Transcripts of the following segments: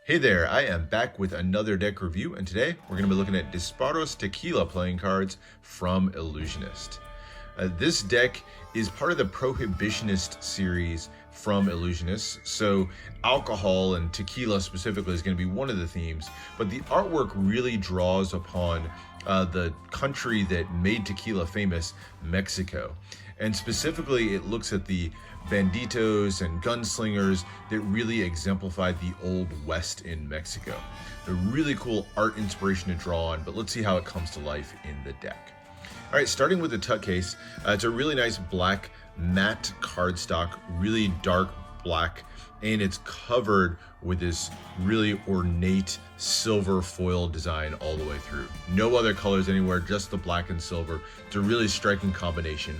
Hey there, I am back with another deck review, and today we're going to be looking at Disparos Tequila playing cards from Ellusionist. This deck is part of the Prohibitionist series from Ellusionist, so alcohol and tequila specifically is going to be one of the themes, but the artwork really draws upon the country that made tequila famous, Mexico. And specifically, it looks at the banditos and gunslingers that really exemplified the Old West in Mexico. A really cool art inspiration to draw on, but let's see how it comes to life in the deck. All right, starting with the tuck case, it's a really nice black matte cardstock, really dark black, and it's covered with this really ornate silver foil design all the way through. No other colors anywhere, just the black and silver. It's a really striking combination.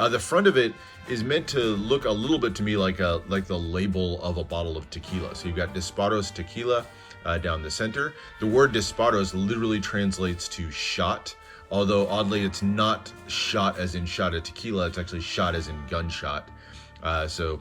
The front of it is meant to look a little bit to me like the label of a bottle of tequila. So you've got Disparos Tequila down the center. The word Disparos literally translates to shot, although oddly it's not shot as in shot of tequila, it's actually shot as in gunshot. So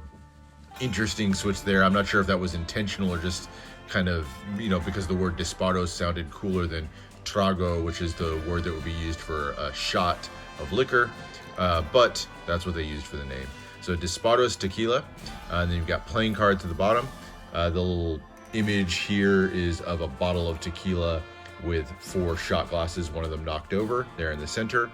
interesting switch there. I'm not sure if that was intentional or just kind of, because the word Disparos sounded cooler than trago, which is the word that would be used for a shot of liquor. But that's what they used for the name. So Disparos Tequila, and then you've got playing cards at the bottom. The little image here is of a bottle of tequila with 4 shot glasses, one of them knocked over there in the center.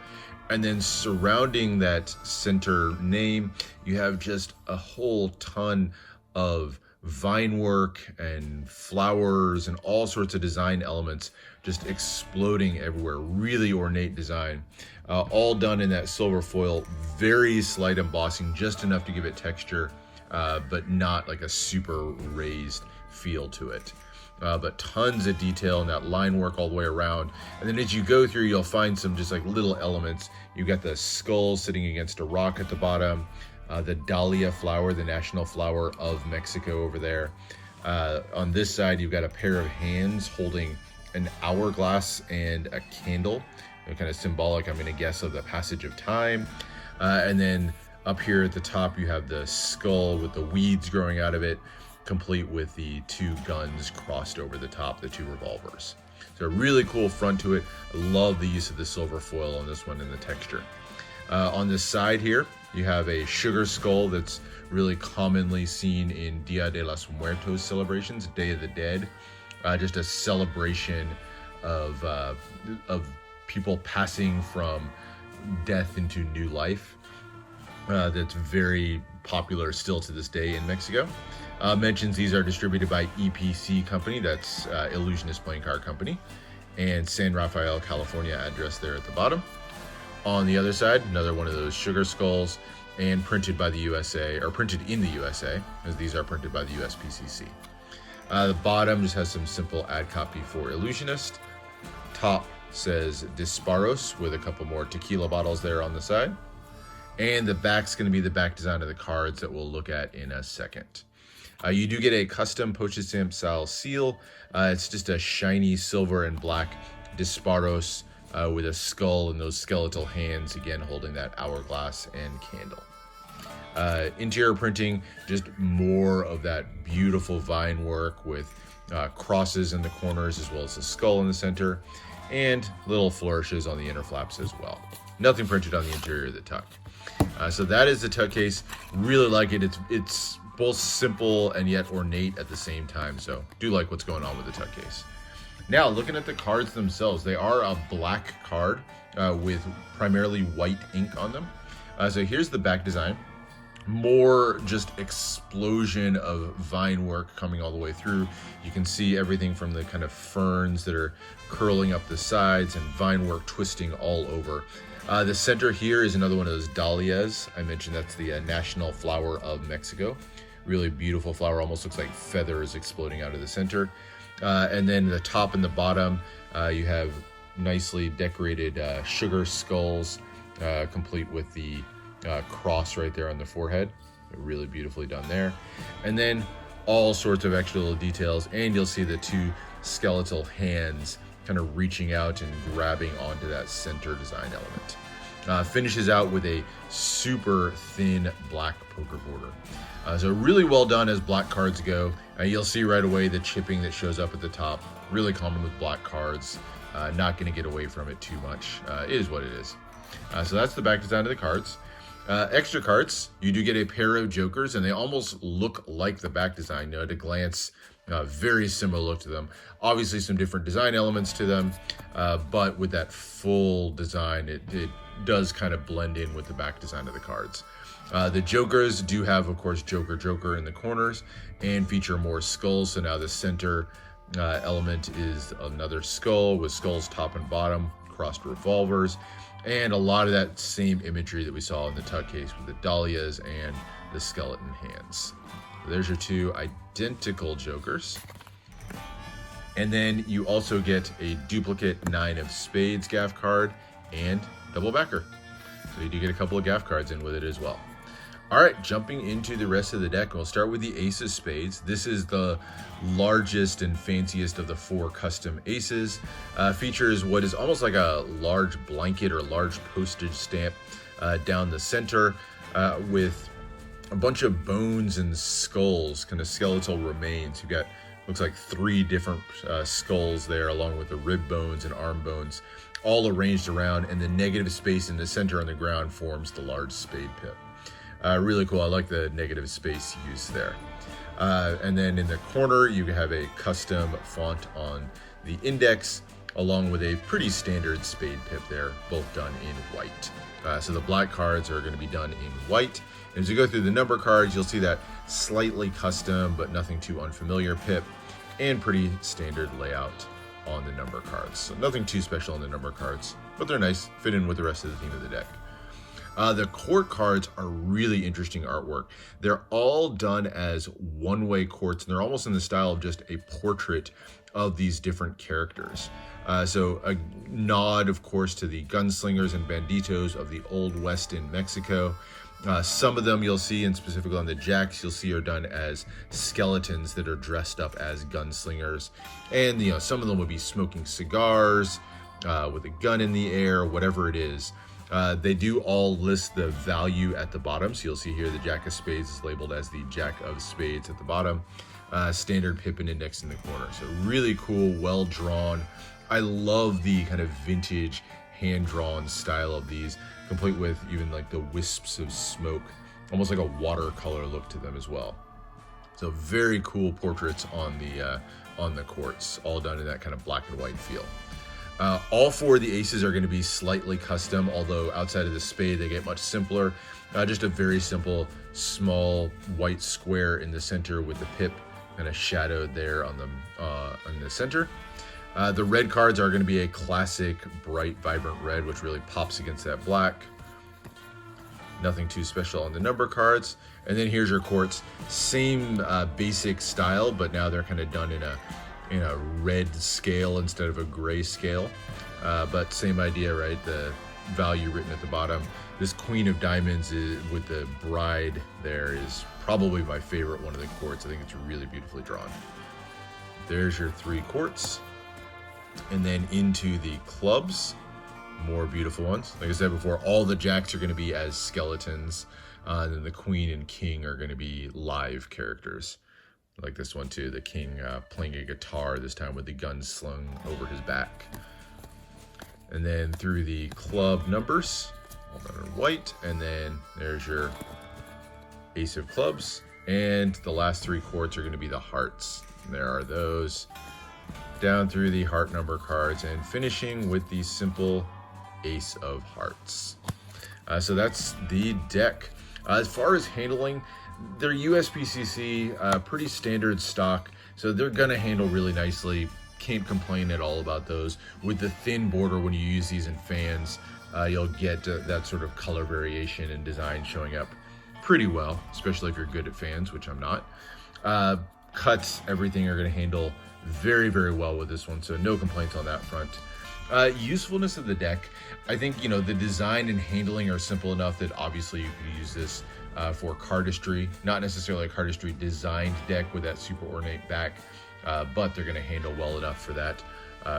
And then surrounding that center name, you have just a whole ton of vine work and flowers and all sorts of design elements just exploding everywhere. Really ornate design, all done in that silver foil, very slight embossing, just enough to give it texture, but not like a super raised feel to it. But tons of detail in that line work all the way around. And then as you go through, you'll find some just like little elements. You've got the skull sitting against a rock at the bottom, the dahlia flower, the national flower of Mexico over there. On this side, you've got a pair of hands holding an hourglass and a candle, kind of symbolic, I'm going to guess, of the passage of time. And then up here at the top, you have the skull with the weeds growing out of it, complete with the 2 guns crossed over the top, the 2 revolvers. So a really cool front to it. I love the use of the silver foil on this one and the texture. On this side here, you have a sugar skull that's really commonly seen in Dia de los Muertos celebrations, Day of the Dead. Just a celebration of people passing from death into new life. That's very popular still to this day in Mexico. Mentions these are distributed by EPC Company, that's Ellusionist Playing Card Company, and San Rafael, California address there at the bottom. On the other side, another one of those sugar skulls, and printed by the USA, or printed in the USA, as these are printed by the USPCC. The bottom just has some simple ad copy for Ellusionist. Top says Disparos with a couple more tequila bottles there on the side. And the back's going to be the back design of the cards that we'll look at in a second. You do get a custom postage stamp style seal. It's just a shiny silver and black Disparos with a skull and those skeletal hands, again holding that hourglass and candle. Interior printing, just more of that beautiful vine work with crosses in the corners as well as the skull in the center, and little flourishes on the inner flaps as well. Nothing printed on the interior of the tuck. So that is the tuck case. Really like it. It's both simple and yet ornate at the same time. So do like what's going on with the tuck case. Now, looking at the cards themselves, they are a black card with primarily white ink on them. So here's the back design. More just explosion of vine work coming all the way through. You can see everything from the kind of ferns that are curling up the sides and vine work twisting all over. The center here is another one of those dahlias. I mentioned that's the national flower of Mexico. Really beautiful flower, almost looks like feathers exploding out of the center. And then the top and the bottom, you have nicely decorated sugar skulls, complete with the cross right there on the forehead. Really beautifully done there. And then all sorts of extra little details, and you'll see the 2 skeletal hands kind of reaching out and grabbing onto that center design element. Finishes out with a super thin black poker border. So really well done as black cards go. You'll see right away the chipping that shows up at the top. Really common with black cards. Not going to get away from it too much. It is what it is. So that's the back design of the cards. Extra cards, you do get a pair of jokers, and they almost look like the back design. At a glance, very similar look to them. Obviously some different design elements to them, but with that full design, it does kind of blend in with the back design of the cards. The jokers do have, of course, Joker in the corners and feature more skulls. So now the center element is another skull with skulls top and bottom, crossed revolvers, and a lot of that same imagery that we saw in the tug case with the dahlias and the skeleton hands. There's your two identical jokers. And then you also get a duplicate 9 of spades gaff card and double backer. So you do get a couple of gaff cards in with it as well. All right, jumping into the rest of the deck, we'll start with the ace of spades. This is the largest and fanciest of the 4 custom aces. Features what is almost like a large blanket or large postage stamp down the center with a bunch of bones and skulls, kind of skeletal remains. You've got, looks like 3 different skulls there, along with the rib bones and arm bones, all arranged around, and the negative space in the center on the ground forms the large spade pip. Really cool. I like the negative space used there. And then in the corner, you have a custom font on the index, along with a pretty standard spade pip there, both done in white. So the black cards are going to be done in white. And as you go through the number cards, you'll see that slightly custom, but nothing too unfamiliar pip, and pretty standard layout on the number cards. So nothing too special on the number cards, but they're nice, fit in with the rest of the theme of the deck. The court cards are really interesting artwork. They're all done as one-way courts, and they're almost in the style of just a portrait of these different characters. So a nod, of course, to the gunslingers and banditos of the Old West in Mexico. Some of them you'll see, and specifically on the jacks, you'll see are done as skeletons that are dressed up as gunslingers. And, some of them would be smoking cigars with a gun in the air, whatever it is. They do all list the value at the bottom. So you'll see here the Jack of Spades is labeled as the Jack of Spades at the bottom. Standard pip and index in the corner. So really cool, well drawn. I love the kind of vintage hand-drawn style of these, complete with even like the wisps of smoke, almost like a watercolor look to them as well. So very cool portraits on the courts, all done in that kind of black and white feel. All 4 of the aces are going to be slightly custom, although outside of the spade they get much simpler. Just a very simple small white square in the center with the pip kind of shadowed there on the center. The red cards are going to be a classic bright vibrant red, which really pops against that black. Nothing too special on the number cards. And then here's your courts, same basic style, but now they're kind of done in a red scale instead of a gray scale, but same idea, right? The value written at the bottom. This Queen of Diamonds with the bride there is probably my favorite one of the courts. I think it's really beautifully drawn. There's your 3 courts. And then into the clubs, more beautiful ones. Like I said before, all the jacks are going to be as skeletons, and then the queen and king are going to be live characters. Like this one too, the king playing a guitar, this time with the gun slung over his back. And then through the club numbers, all done in white, and then there's your ace of clubs, and the last 3 courts are going to be the hearts. And there are those down through the heart number cards, and finishing with the simple ace of hearts. So that's the deck. As far as handling, they're USPCC, pretty standard stock, so they're gonna handle really nicely. Can't complain at all about those. With the thin border, when you use these in fans, you'll get that sort of color variation and design showing up pretty well, especially if you're good at fans, which I'm not. Cuts, everything are gonna handle very, very well with this one, so no complaints on that front. Usefulness of the deck, I think, the design and handling are simple enough that obviously you could use this for cardistry, not necessarily a cardistry designed deck with that super ornate back, but they're going to handle well enough for that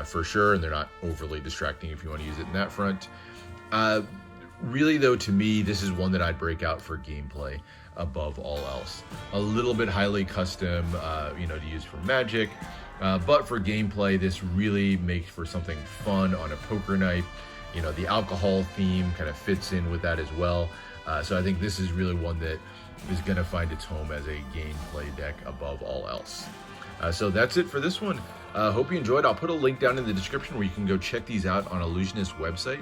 for sure, and they're not overly distracting if you want to use it in that front. Really though, to me, this is one that I'd break out for gameplay above all else. A little bit highly custom, to use for Magic, but for gameplay, this really makes for something fun on a poker night. The alcohol theme kind of fits in with that as well. So I think this is really one that is going to find its home as a gameplay deck above all else. So that's it for this one. Hope you enjoyed. I'll put a link down in the description where you can go check these out on Ellusionist website.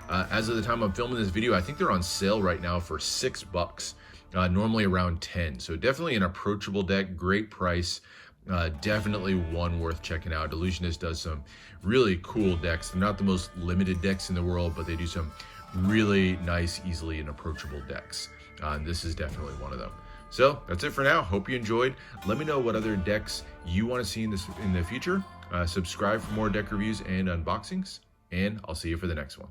As of the time I'm filming this video, I think they're on sale right now for $6, normally around 10. So definitely an approachable deck, great price. Definitely one worth checking out. Ellusionist does some really cool decks. They're not the most limited decks in the world, but they do some really nice, easily and approachable decks. And this is definitely one of them. So that's it for now. Hope you enjoyed. Let me know what other decks you want to see in the future. Subscribe for more deck reviews and unboxings, and I'll see you for the next one.